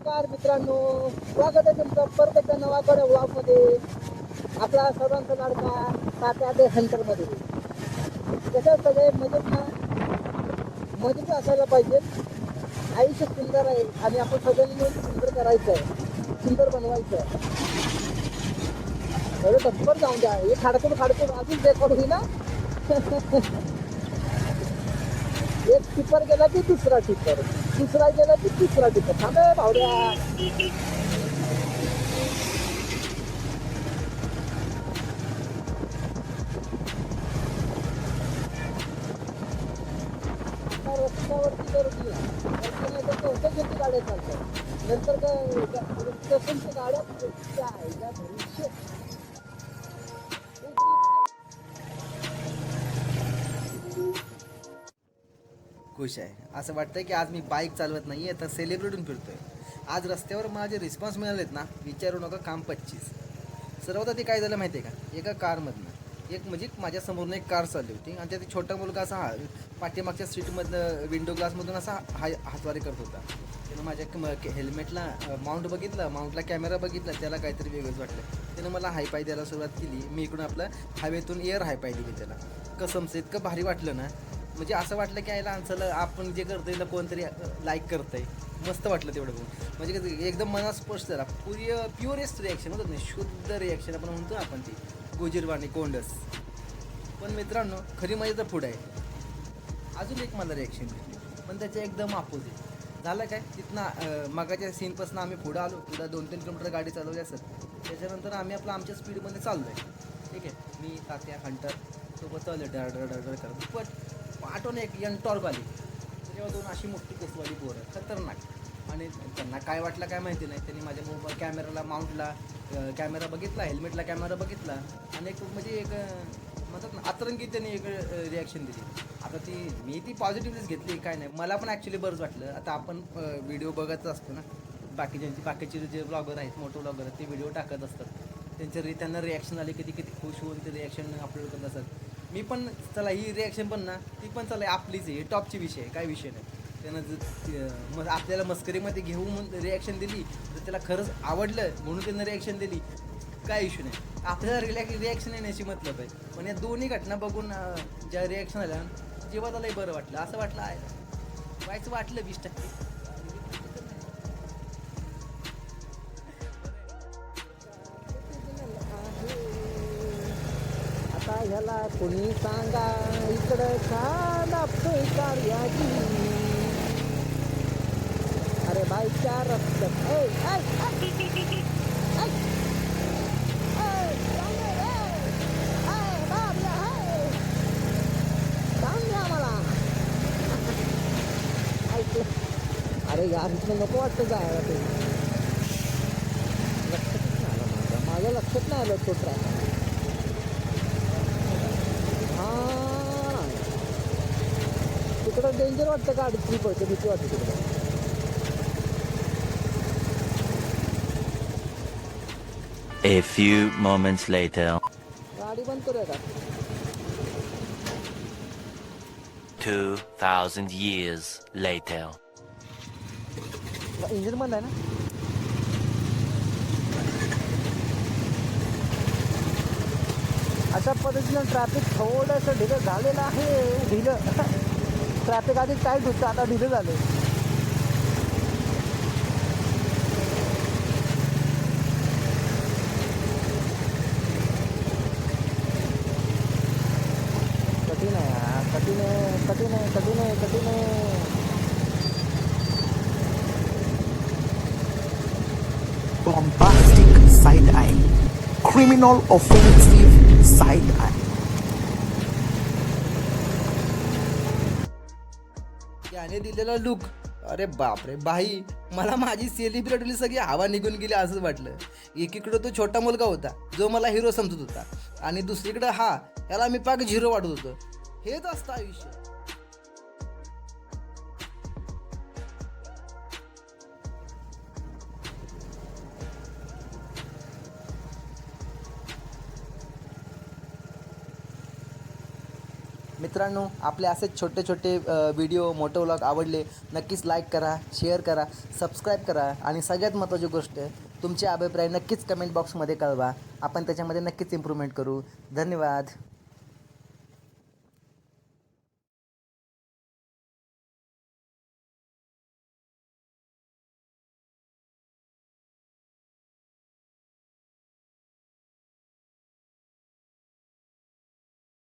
नमस्कार मित्रांनो, स्वागत आहे तुमचं परत एकदा नवाकडे व्लॉगमध्ये. आपला सर्वांचा लाडका तात्या दे हंटरमध्ये. कसं सगळे मजेत असायला पाहिजे. आयुष्य सुंदर आहे आणि आपण सगळ्यांनी मिळून सुंदर करायचं आहे, सुंदर बनवायचं आहे. एवढं टप्पर जाऊन द्या, हे खाडकून अजून रेकॉर्ड होईल ना. एक टिप्पर गेला की दुसरा टिप्पर, दुसरा गेला की तिसरा टिप्पर. थांबे भावड्या. रस्त्यावरती गर्दी आहे, नाही तर चौकशीची गाड्या चालतात. नंतर स्टेशनच्या गाड्या त्या आहे त्या भविष्य. खुश आहे. असं वाटतंय की आज मी बाईक चालवत नाही आहे, तर सेलिब्रेटून फिरतोय. आज रस्त्यावर मला जे रिस्पॉन्स मिळालेत ना, विचारू नका. काम 25. सर्वात आधी काय झालं माहिती आहे का, एका कारमधनं एक म्हणजे माझ्यासमोरून एक कार चालली होती आणि त्यात छोटा मुलगा असा पाठीमागच्या सीटमधनं विंडो ग्लासमधून असा हातवारी करत होता. त्यानं माझ्या हेल्मेटला माउंट बघितलं, माउंटला कॅमेरा बघितला, त्याला काहीतरी वेगळंच वाटलं. त्यानं मला हायपाय द्यायला सुरुवात केली. मी इकडून आपलं हवेतून एअर हायपाय दिली त्याला. कसमचं इतकं भारी वाटलं ना, म्हणजे असं वाटलं की यायला आन्सरला आपण जे करतोय त्याला कोणतरी लाईक करतंय. मस्त वाटलं तेवढं बघून. म्हणजे कसं एकदम मनात स्पष्ट झाला. प्युरेस्ट रिॲक्शन होतं नाही, शुद्ध रिॲक्शन आपण म्हणतो आपण ती गोजीरवाणी कोंडस. पण मित्रांनो, खरी मजा तर पुढं आहे. अजून एक मला रिॲक्शन भेटली, पण त्याच्या एकदम अपोजिट झालं. काय तिथनं मगाच्या सीनपासून आम्ही पुढं आलो. पुढं 2-3 किलोमीटर गाडी चालवली असत. त्याच्यानंतर आम्ही आमच्या स्पीडमध्ये चाललो आहे. ठीक आहे, मी तात्या हंटर सोबत चाललो डर करत. पण पाठवून एक यंटॉर्क आली. त्याच्यावर 2 अशी मोठी कोसवाली पोरं, खतरनाक. आणि त्यांना काय वाटलं काय माहिती नाही. त्यांनी माझ्या मोबाईल कॅमेराला माउंटला कॅमेरा बघितला, हेल्मेटला कॅमेरा बघितला आणि एक म्हणजे एक म्हणतात ना अतरंगी त्यांनी एक रिॲक्शन दिली. आता मी ती पॉझिटिव्हलीच घेतली, काय नाही. मला पण ॲक्च्युली बरंच वाटलं. आता आपण व्हिडिओ बघत असतो ना, बाकीचे जे ब्लॉगर आहेत, मोठे ब्लॉगर आहेत, ते व्हिडिओ टाकत असतात. त्यांना रिॲक्शन आले, किती खूश होऊन ते रिॲक्शन अपलोड करत असतात. मी पण चला ही रिॲक्शन पण ना, ती पण चला आपलीच आहे, टॉपची विषय आहे, काय विषय नाही. त्यानं मग आपल्याला मस्करीमध्ये घेऊन रिॲक्शन दिली, तर त्याला खरंच आवडलं म्हणून त्यानं रिॲक्शन दिली, काय इश्यू नाही. आपल्याला रिॲक्शन येण्याची मतलब आहे. पण या दोन्ही घटना बघून ज्या रिॲक्शन आल्या, जेव्हा त्यालाही बरं वाटलं. असं वाटलं आहे व्हायचं वाटलं 20%. आता ह्याला कोणी सांगा इकडं खाला कार्याची. अरे बाईच्या रस्त्यात मला ऐकलं. अरे यार इथलं नको वाटतं जायला. ते लक्षातच नाही आलं माझ्या लक्षात नाही आलं तो ट्रॅक. तिकडं डेंजर वाटतं, गाडी फ्री पडते, भीती वाटते तिकडं. A few moments later. गाडी बंद करूया का? 2000 years later. इंजिन बंद आहे ना. अशा पद्धतीनं ट्रॅफिक थोडंसं ढिलं झालेलं आहे. ट्रॅफिक आधी टाईट होतं, आता ढिलं झालं. कठीण आहे, कठीण आहे. Bombastic side-eye, criminal offensive side-eye. त्याने दिलेला लुक, अरे बापरे बाई, मला माझी सेलिब्रिटीली सगळी हवा निघून गेली असं वाटलं. एकीकडं तो छोटा मुलगा होता जो मला हिरो समजत होता, आणि दुसरीकडं याला मी पाक झिरो वाटत होतो. हेच असतं आयुष्य. मित्रांनो, आपले असेच छोटे छोटे व्हिडिओ मोठे व्लॉग आवडले नक्कीच लाईक करा, शेअर करा, सबस्क्राईब करा आणि सगळ्यात महत्त्वाची गोष्ट तुमचे अभिप्राय नक्कीच कमेंट बॉक्समध्ये कळवा. आपण त्याच्यामध्ये नक्कीच इम्प्रूव्हमेंट करू. धन्यवाद.